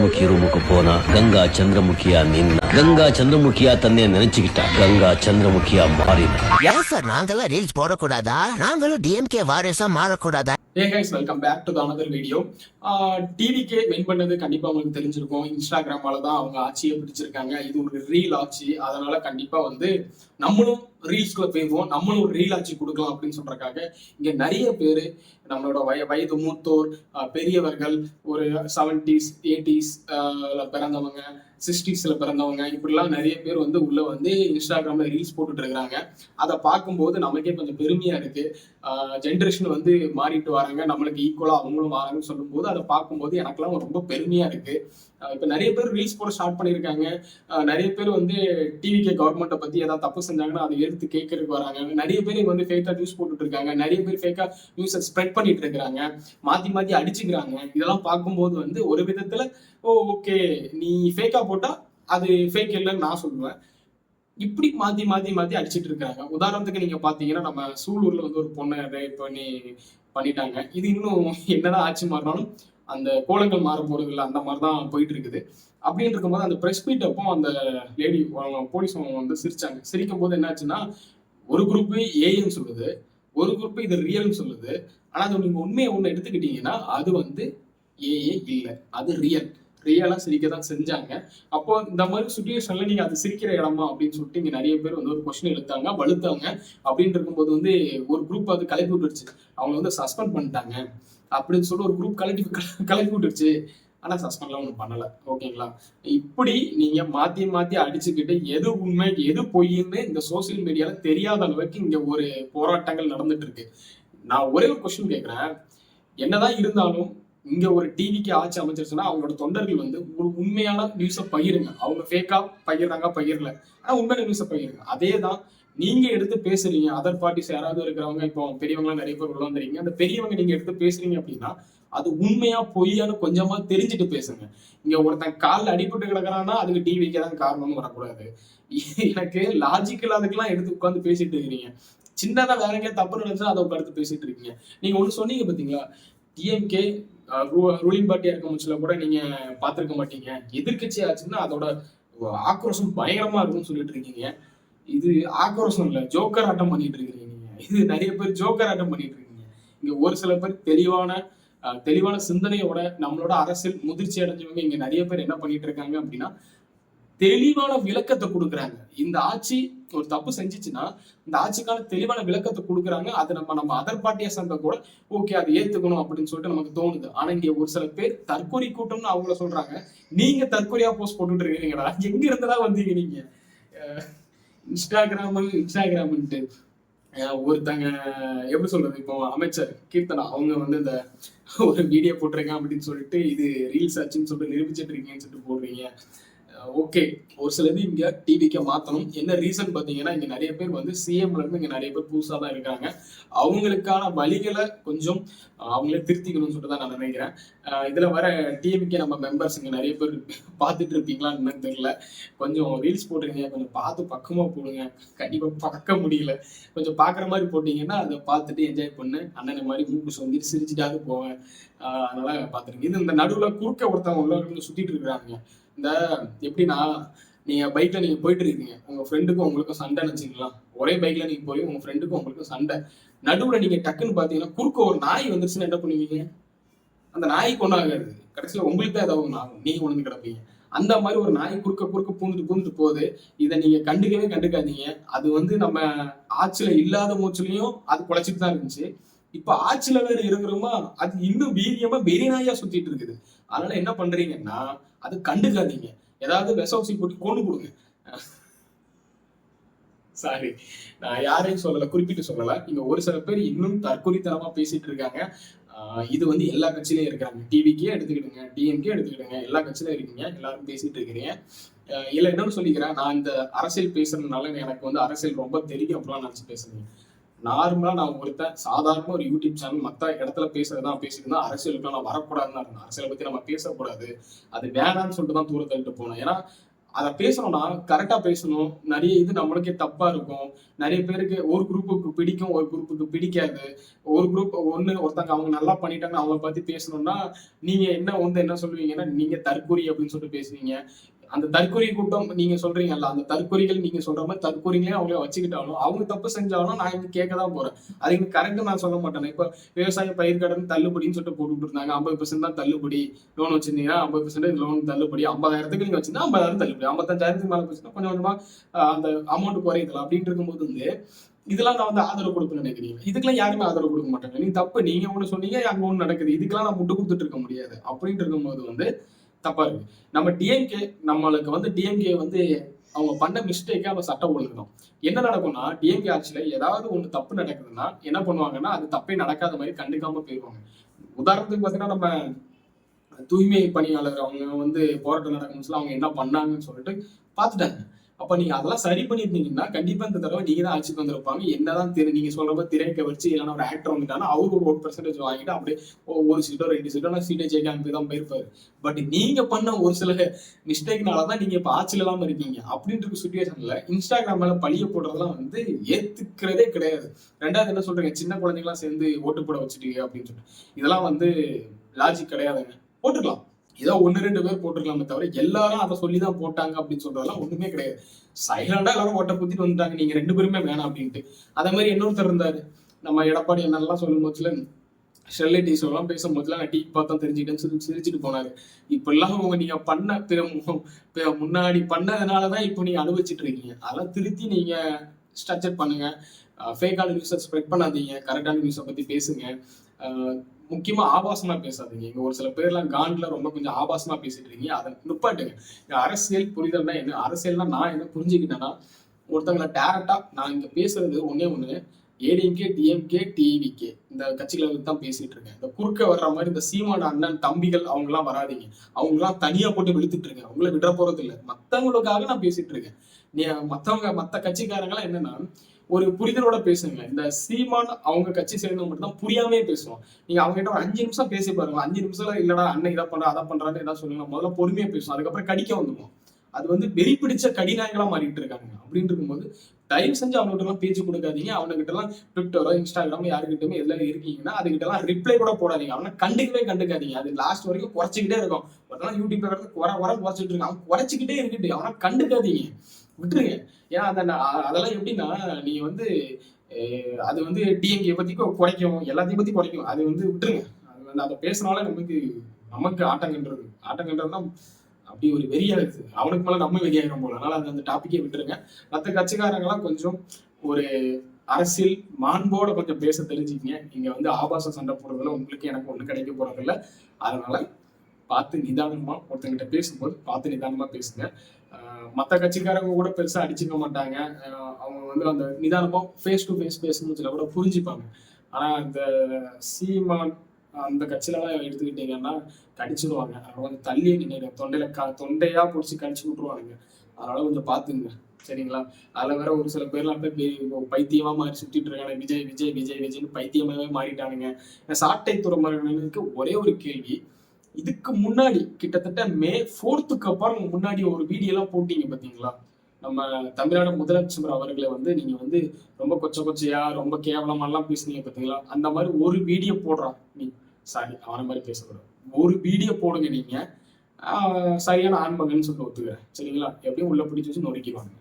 சந்திரமுகி ரூமுக்கு போனா கங்கா சந்திரமுகியா நின்னா கங்கா சந்திரமுகியா தன்னை நினைச்சுக்கிட்டா கங்கா சந்திரமுகியா மாறினா. ஏன் சார் நாங்கெல்லாம் ரீல்ஸ் போடக்கூடாதா? நாங்களும் டிஎம்கே வாரிசா மாறக்கூடாதா? Hey guys, welcome back to the another video. டிவிக்கே வின் பண்ணது கண்டிப்பா உங்களுக்கு தெரிஞ்சிருக்கும். இன்ஸ்டாகிராமால தான் அவங்க ஆட்சியை பிடிச்சிருக்காங்க. இது ஒரு ரீல் ஆட்சி. அதனால கண்டிப்பா நம்மளும் ரீல்ஸ்குள்ள போயிடுவோம், நம்மளும் ஒரு ரீல் ஆட்சி கொடுக்கலாம் அப்படின்னு சொல்றதுக்காக இங்க நிறைய பேரு நம்மளோட வயது மூத்தோர், பெரியவர்கள், ஒரு 70s 80s பிறந்தவங்க, 60s பிறந்தவங்க, இப்படிலாம் நிறைய பேர் உள்ள இன்ஸ்டாகிராம்ல ரீல்ஸ் போட்டுட்டு இருக்கிறாங்க. அதை பார்க்கும்போது நமக்கே கொஞ்சம் பெருமையா இருக்கு. ஜென்ரேஷன் மாறிட்டு வராங்க, நம்மளுக்கு ஈக்குவலா அவங்களும் வராங்கன்னு சொல்லும் போது அதை பார்க்கும்போது எனக்கெல்லாம் ரொம்ப பெருமையா இருக்கு. இப்ப நிறைய பேர் ரீல்ஸ் போட ஸ்டார்ட் பண்ணியிருக்காங்க. நிறைய பேர் டிவிகே கவர்மெண்ட்டை பத்தி ஏதாவது தப்பு செஞ்சாங்கன்னா அதை எடுத்து கேட்கறதுக்கு வராங்க. நிறைய பேர் ஃபேக்கா நியூஸ் போட்டுட்டு இருக்காங்க. நிறைய பேர் ஃபேக்கா நியூஸை ஸ்ப்ரெட் பண்ணிட்டு இருக்கிறாங்க, மாத்தி மாத்தி அடிச்சுக்கிறாங்க. இதெல்லாம் பார்க்கும்போது ஒரு விதத்துல ஓகே, நீ ஃபேக்கா போட்டா அது ஃபேக் இல்லைன்னு நான் சொல்லுவேன். இப்படி மாத்தி மாத்தி மாத்தி அடிச்சிட்டு இருக்காங்க. உதாரணத்துக்கு நீங்க பாத்தீங்கன்னா, நம்ம சூலூர்ல ஒரு பொண்ணை ரேப் பண்ணிட்டாங்க. இது இன்னும் என்னதான் ஆட்சி மாறினாலும் அந்த கோலங்கள் மாற போறது இல்லை, அந்த மாதிரிதான் போயிட்டு இருக்குது. அப்படின்னு இருக்கும்போது அந்த பிரஸ் மீட் அப்போ அந்த லேடி போலீஸ் சிரிச்சாங்க. சிரிக்கும் போது என்னாச்சுன்னா, ஒரு குரூப் ஏன்னு சொல்லுது, ஒரு குரூப் இது ரியல்னு சொல்லுது. ஆனா அது நீங்க உண்மையை ஒண்ணு எடுத்துக்கிட்டீங்கன்னா அது ஏஏ இல்லை, அது ரியலா சிரிக்க தான் செஞ்சாங்க. அப்போ இந்த மாதிரி சுச்சுவேஷன்ல நீங்க அது சிரிக்கிற இடமா அப்படின்னு சொல்லிட்டு இங்க நிறைய பேர் ஒரு கொஸ்டின் எடுத்தாங்க, வலுத்தாங்க. அப்படின்னு இருக்கும்போது ஒரு குரூப் அது கலப்பி விட்டுருச்சு, அவங்க சஸ்பெண்ட் பண்ணிட்டாங்க அப்படின்னு சொல்லி ஒரு குரூப் கலப்பி விட்டுருச்சு. ஆனா சஸ்பெண்ட்லாம் ஒன்றும் பண்ணல. ஓகேங்களா? இப்படி நீங்க மாத்தி மாத்தி அடிச்சுக்கிட்டு எது உண்மை எது பொய்ன்னு இந்த சோசியல் மீடியால தெரியாத அளவுக்கு இங்க ஒரு போராட்டங்கள் நடந்துட்டு இருக்கு. நான் ஒரே ஒரு கொஸ்டின் கேட்கிறேன், என்னதான் இருந்தாலும் இங்க ஒரு டிவிக்கு ஆட்சி அமைச்சிருச்சுன்னா அவங்களோட தொண்டர்கள் ஒரு உண்மையான நியூஸை பகிருங்க. அவங்க ஃபேக்கா பகிர்றாங்க பகிரல, ஆனா உண்மையான நியூஸை பகிருங்க. அதேதான் நீங்க எடுத்து பேசுறீங்க. அதர் பார்ட்டிஸ் யாராவது இருக்கிறவங்க, இப்போ பெரியவங்க நிறைய பேர் உள்ள வந்துறீங்க, அந்த பெரியவங்க நீங்க எடுத்து பேசுறீங்க அப்படின்னா அது உண்மையா பொய்யான்னு கொஞ்சமா தெரிஞ்சுட்டு பேசுங்க. இங்க ஒருத்தன் காலில் அடிபட்டு கிடக்குறான்னா அதுக்கு டிவிக்கே தான் காரணம்னு வரக்கூடாது. எனக்கு லாஜிக் இல்லாததுக்கெல்லாம் எடுத்து உட்காந்து பேசிட்டு இருக்கிறீங்க. சின்னதா வேற எங்கேயா தப்பு நினைச்சா அதை உட்காந்து பேசிட்டு இருக்கீங்க. நீங்க ஒண்ணு சொன்னீங்க பாத்தீங்களா, டிஎம்கே ரூலிங் பார்ட்டியா இருக்க முச்சுல கூட நீங்க பாத்திருக்க மாட்டீங்க, எதிர்கட்சி ஆச்சுன்னா அதோட ஆக்ரோஷம் பயங்கரமா இருக்கும்னு சொல்லிட்டு இருக்கீங்க. இது ஆக்ரோஷம் இல்ல, ஜோக்கர் ஆட்டம் பண்ணிட்டு இருக்கீங்க நீங்க. இது நிறைய பேர் ஜோக்கர் ஆட்டம் பண்ணிட்டு இருக்கீங்க. இங்க ஒரு சில பேர் தெளிவான சிந்தனையோட நம்மளோட அரசியல் முதிர்ச்சி அடைஞ்சவங்க இங்க நிறைய பேர் என்ன பண்ணிட்டு இருக்காங்க அப்படின்னா, தெளிவான விளக்கத்தை கொடுக்குறாங்க. இந்த ஆட்சி ஒரு தப்பு செஞ்சிச்சுன்னா இந்த ஆட்சிக்கான தெளிவான விளக்கத்தை கொடுக்குறாங்க. அது நம்ம அதர் பார்ட்டியா சேர்ந்த கூட ஓகே அதை ஏத்துக்கணும் அப்படின்னு சொல்லிட்டு நமக்கு தோணுது. ஆனா இங்க ஒரு சில பேர் தற்கொலை கூட்டம்னு அவங்கள சொல்றாங்க, நீங்க தற்கொலையா போஸ்ட் போட்டுட்டு இருக்கீங்களா? எங்க இருந்ததா வந்தீங்க நீங்க? இன்ஸ்டாகிராம்ன்ட்டு ஒருத்தங்க எப்படி சொல்றது, இப்போ அமைச்சர் கீர்த்தனா அவங்க இந்த ஒரு வீடியோ போட்டிருக்கேன் அப்படின்னு சொல்லிட்டு இது ரீல்ஸ் ஆச்சுன்னு சொல்லிட்டு நிரூபிச்சிட்டு இருக்கீங்கன்னு சொல்லிட்டு போடுறீங்க. ஓகே, ஒரு சிலது இங்க டிவிக்கு மாத்தணும். என்ன ரீசன் பாத்தீங்கன்னா, இங்க நிறைய பேர் சிஎம்ல இருந்து இங்க நிறைய பேர் புதுசா தான் இருக்காங்க. அவங்களுக்கான வழிகளை கொஞ்சம் அவங்களே திருத்திக்கணும்னு சொல்லிட்டு தான் நான் நினைக்கிறேன். இதுல வர டிஎம்கே நம்ம மெம்பர்ஸ் இங்க நிறைய பேர் பார்த்துட்டு இருப்பீங்களான்னு என்னன்னு தெரியல. கொஞ்சம் ரீல்ஸ் போடுறீங்க, கொஞ்சம் பார்த்து பக்கமா போடுங்க. கண்டிப்பா பார்க்க முடியல, கொஞ்சம் பாக்குற மாதிரி போட்டீங்கன்னா அதை பார்த்துட்டு என்ஜாய் பண்ணு. அண்ணனை மாதிரி மூக்கு சொந்திட்டு சிரிச்சுட்டாவது போவேன். அதனால பாத்துருங்க. இது இந்த நடுவுல குறுக்க ஒருத்தவங்க உள்ள சுத்திட்டு இருக்கிறாங்க. இந்த எப்படின்னா, நீங்க பைக்ல நீங்க போயிட்டு இருக்கீங்க, உங்க ஃப்ரெண்டுக்கும் உங்களுக்கும் சண்டை வச்சுக்கலாம். ஒரே பைக்ல நீங்க போய் உங்க ஃப்ரெண்டுக்கும் உங்களுக்கும் சண்டை, நடுவுல நீங்க டக்குன்னு பாத்தீங்கன்னா குறுக்க ஒரு நாய் வந்துருச்சுன்னா என்ன பண்ணுவீங்க? அந்த நாய்க்கு ஒன்றும் ஆகாது, கடைசியில உங்களுக்கு தான் ஏதாவது ஒன்று ஆகும், நீங்க உணர்ந்து கிடப்பீங்க. அந்த மாதிரி ஒரு நாய் குறுக்க பூந்துட்டு போகுது. இதை நீங்க கண்டுக்காதீங்க. அது நம்ம ஆட்சியில இல்லாத மூச்சுலையும் அது குலைச்சிட்டு தான் இருந்துச்சு. இப்ப ஆட்சியில வேற இருக்கிறோமா, அது இன்னும் வீரியமா வெறி நாயா சுத்திட்டு இருக்குது. அதனால என்ன பண்றீங்கன்னா, அது கண்டுக்காதீங்க. ஏதாவது விஷ ஊசி போட்டு கொண்டு கொடுங்க. சாரி, நான் யாரையும் சொல்லல, குறிப்பிட்டு சொல்லல. இங்க ஒரு சில பேர் இன்னும் தற்கொலைத்தனமா பேசிட்டு இருக்காங்க. இது எல்லா கட்சியிலயும் இருக்கிறாங்க. டிவிக்கே எடுத்துக்கிடுங்க, டிஎம்கே எடுத்துக்கிடுங்க, எல்லா கட்சியிலும் இருக்கீங்க, எல்லாரும் பேசிட்டு இருக்கிறீங்க. இல்ல என்னன்னு சொல்லிக்கிறேன், நான் இந்த அரசியல் பேசுறதுனால எனக்கு அரசியல் ரொம்ப தெரியும் அப்படிலாம் நினைச்சு பேசுறேன். நார்மலா நான் ஒருத்தன் சாதாரண ஒரு யூடியூப் சேனல் மற்ற இடத்துல பேசுறதுதான் பேசிட்டு அரசியலுக்கு நான் வரக்கூடாதுன்னு இருந்தேன். அரசியலை பத்தி நம்ம பேசக்கூடாது, அது வேணான்னு சொல்லிட்டு தான் தூர தள்ளிட்டு போனேன். ஏன்னா அதை பேசணும்னா கரெக்டா பேசணும். நிறைய இது நம்மளுக்கே தப்பா இருக்கும். நிறைய பேருக்கு ஒரு குரூப்புக்கு பிடிக்கும், ஒரு குரூப்புக்கு பிடிக்காது. ஒரு குரூப் ஒருத்தங்க அவங்க நல்லா பண்ணிட்டாங்க அவங்கள பத்தி பேசணும்னா நீங்க என்ன சொல்லுவீங்கன்னா நீங்க தற்கொலை அப்படின்னு சொல்லிட்டு பேசுவீங்க. அந்த தற்கொலை கூட்டம் நீங்க சொல்றீங்கல்ல, அந்த தற்கொலைகள் நீங்க சொல்ற மாதிரி தற்கொலைகளே அவங்கள வச்சுக்கிட்டாலும் அவங்க தப்பு செஞ்சாலும் நான் இங்க கேட்கதான் போறேன். அது இங்க கரெக்ட் நான் சொல்ல மாட்டேன். இப்ப விவசாய பயிர்க்கடன் தள்ளுபடின்னு சொல்லிட்டு போட்டுட்டு இருந்தாங்க. 50% தான் தள்ளுபடி. லோன் வச்சிருந்தீங்கன்னா 50% லோன் தள்ளுபடி. 50,000க்கு நீங்க வச்சிருந்தா 50,000 தள்ளுபடி. 55,000 மேல போச்சுன்னா கொஞ்சம் கொஞ்சமா அந்த அமௌண்ட் குறையுதுல அப்படின்னு இருக்கும்போது இதெல்லாம் நான் ஆதரவு கொடுப்பேன்னு நினைக்கிறீங்க. இதுக்கெல்லாம் யாருமே ஆதரவு கொடுக்க மாட்டாங்க. நீ தப்பு, நீங்க ஒண்ணு சொன்னீங்க, அங்க ஒண்ணு நடக்குது, இதுக்கெல்லாம் நான் முட்டு கொடுத்துட்டு இருக்க முடியாது அப்படின்ட்டு இருக்கும்போது தப்பா இருக்கு. நம்ம டிஎம்கே நம்மளுக்கு டிஎம்கே அவங்க பண்ண மிஸ்டேக்கே அவங்க சட்டம் ஒழுங்கணும். என்ன நடக்கும்னா டிஎம்கே ஆட்சியில ஏதாவது ஒண்ணு தப்பு நடக்குதுன்னா என்ன பண்ணுவாங்கன்னா அது தப்பே நடக்காத மாதிரி கண்டுக்காம போயிருவாங்க. உதாரணத்துக்கு பாத்தீங்கன்னா நம்ம தூய்மை பணியாளர் அவங்க போராட்டம் நடக்கும் அவங்க என்ன பண்ணாங்கன்னு சொல்லிட்டு பாத்துட்டாங்க. அப்ப நீங்க அதெல்லாம் சரி பண்ணிருந்தீங்கன்னா கண்டிப்பா இந்த தடவை நீங்க தான் ஆட்சிக்கு வந்திருப்பாங்க. என்னதான் நீங்க சொல்றப்ப திரைக்க வச்சு இல்லைன்னா ஒரு ஆக்டர் வந்துட்டாங்கன்னா அவரு ஒரு 1% வாங்கிட்டு அப்படியே ஒரு சீட்டோ 2 சீட்டோ சீட்டை ஜெயிக்க அனுப்பி தான் போயிருப்பாரு. பட் நீங்க பண்ண ஒரு சில மிஸ்டேக்னாலதான் நீங்க இப்ப ஆட்சியில இல்லாம இருக்கீங்க. அப்படின்ற ஒரு சுச்சுவேஷன்ல இன்ஸ்டாகிராம் மேல பழிய போடுறதெல்லாம் ஏத்துக்கிறதே கிடையாது. ரெண்டாவது என்ன சொல்றீங்க, சின்ன குழந்தைங்களாம் சேர்ந்து ஓட்டு போட வச்சுட்டீங்க அப்படின்னு சொல்லிட்டு இதெல்லாம் லாஜிக் கிடையாதுங்க. போட்டுக்கலாம், ஏதோ 1-2 பேர் போட்டுக்கலாமே தவிர எல்லாரும் அதை சொல்லிதான் போட்டாங்க அப்படின்னு சொல்றதெல்லாம் ஒண்ணுமே கிடையாது. சைலண்டா எல்லாரும் ஓட்ட குத்திட்டு வந்துட்டாங்க, நீங்க 2 பேருமே வேணாம் அப்படின்ட்டு. அதே மாதிரி இன்னொருத்தர் இருந்தாரு, நம்ம எடப்பாடி என்னெல்லாம் சொல்லும் போதுல ஸ்டெர்லைட் இஷ்யூ எல்லாம் பேசும்போதுல நான் டிவி பார்த்தா தெரிஞ்சுக்கிட்டேன்னு சிரிச்சுட்டு போனாரு. இப்ப எல்லாம் நீங்க முன்னாடி பண்ணதுனாலதான் இப்போ நீங்க அனுபவிச்சுட்டு இருக்கீங்க. அதெல்லாம் திருத்தி நீங்க ஸ்ட்ரக்சர் பண்ணுங்க. ஃபேக்கான நியூஸை ஸ்ப்ரெட் பண்ணாதீங்க, கரெக்டான நியூஸை பத்தி பேசுங்க. முக்கியமா ஆபாசமா பேசாதீங்க. இங்க ஒரு சில பேர்லாம் காண்ட்ல ரொம்ப கொஞ்சம் ஆபாசமா பேசிட்டு இருக்கீங்க, அதை நிப்பாட்டுங்க. அரசியல் புரிதல்னா என்ன, அரசியல்னா நான் என்ன புரிஞ்சுக்கிட்டேன்னா ஒருத்தங்களை டேரக்டா நான் இங்க பேசுறது ஒண்ணு ஏடிஎம்கே, டிஎம்கே, டிவிகே இந்த கட்சிகளை தான் பேசிட்டு இருக்கேன். இந்த குறுக்க வர்ற மாதிரி இந்த சீமான் அண்ணன் தம்பிகள் அவங்க எல்லாம் வராதிங்க. அவங்க எல்லாம் தனியா போட்டு வெளுத்துட்டு இருக்கேன், அவங்கள விட போறது இல்லை. மத்தவங்களுக்காக நான் பேசிட்டு இருக்கேன். மத்த கட்சிக்காரங்களாம் என்னன்னா ஒரு புரிதலோட பேசுங்க. இந்த சீமான் அவங்க கட்சி சேர்ந்தவங்க மட்டும் தான் புரியாமே பேசுவோம். நீங்க அவங்க கிட்ட ஒரு 5 நிமிஷம் பேசி பாருங்க. 5 நிமிஷத்துல இல்லடா அண்ணன் இதை பண்றா அதை பண்றான்னு ஏதாவது சொல்லுங்க. முதல்ல பொறுமையா பேசுவோம், அதுக்கப்புறம் கடிக்க வந்துடும். அது வெறி பிடிச்ச கடிநாயங்களா மாறிட்டு இருக்காங்க. அப்படின்னு இருக்கும்போது தயவு செஞ்சு அவங்ககிட்ட எல்லாம் பேச்சு கொடுக்காதீங்க. அவங்ககிட்ட எல்லாம் ட்விட்டரோ இன்ஸ்டாகிராமோ யாருக்கிட்டமே எல்லாம் இருக்கீங்கன்னா அதுகிட்ட எல்லாம் ரிப்ளை கூட போடாதீங்க. அவனை கண்டுக்காதீங்க. அது லாஸ்ட் வரைக்கும் குறைச்சிக்கிட்டே இருக்கும். ஒருத்தலாம் யூடியூப்ல குறைச்சிட்டு இருக்கான், அவன் குறைச்சிக்கிட்டே இருக்கட்டும், அவனை கண்டுக்காதீங்க, விட்டுருங்க. ஏன்னா அதெல்லாம் எப்படின்னா நீங்க அது டிஎம்கே பத்தி குறைக்கும், எல்லாத்தையும் பத்தி குறைக்கும். அது விட்டுருங்க. அது அதை பேசினாலே நமக்கு ஆட்டங்கன்றதுதான் அப்படி ஒரு வெறியா இருக்குது. அவனுக்கு மேல நம்ம வெறியாயிரும் போல. அதனால அந்த டாபிக்கே விட்டுருங்க. மற்ற கட்சிக்காரங்களாம் கொஞ்சம் ஒரு அரசியல் மாண்போட கொஞ்சம் பேச தெரிஞ்சுக்கிங்க. இங்க ஆபாச சண்டை போடுறதுல உங்களுக்கு எனக்கு ஒண்ணு கிடைக்க போறதில்ல. அதனால பார்த்து நிதானமா ஒருத்தங்கிட்ட பேசும்போது பார்த்து நிதானமா பேசுங்க. மற்ற கட்சிக்காரங்க கூட பெருசா அடிச்சுக்க மாட்டாங்க. அவங்க அந்த நிதானமா ஃபேஸ் டு ஃபேஸ் பேசும்போது கூட புரிஞ்சுப்பாங்க. ஆனா இந்த சீமான் அந்த கட்சியிலலாம் எடுத்துக்கிட்டீங்கன்னா கடிச்சிடுவாங்க. கொஞ்சம் தள்ளியே நின்று தொண்டையா பிடிச்சி கடிச்சு விட்டுருவானுங்க. அதனால கொஞ்சம் பாத்துங்க, சரிங்களா? அதுல வேற ஒரு சில பேர்லாம் பைத்தியமா மாறி சுத்திட்டு இருக்காங்க. விஜய் விஜய் விஜய் விஜய்னு பைத்தியமாவே மாறிட்டானுங்க. சாட்டை துறைமுகனுக்கு ஒரே ஒரு கேள்வி, இதுக்கு முன்னாடி கிட்டத்தட்ட May 4th அப்புறம் முன்னாடி ஒரு வீடியோ எல்லாம் போட்டீங்க பாத்தீங்களா? நம்ம தமிழ்நாடு முதலமைச்சர் அவர்களை நீங்க ரொம்ப கொச்சையா ரொம்ப கேவலமா எல்லாம் பேசுனீங்க பாத்தீங்களா? அந்த மாதிரி ஒரு வீடியோ போடுறான் நீ, சாரி அவன மாதிரி பேசக்கூடாது, ஒரு வீடியோ போடுங்க நீங்க. சரியான ஆண்மகன் சொல்லிட்டு ஒத்துக்கிறேன், சரிங்களா? எப்படியும் உள்ள பிடிச்சி வச்சு நொறுக்கிடுவாங்க.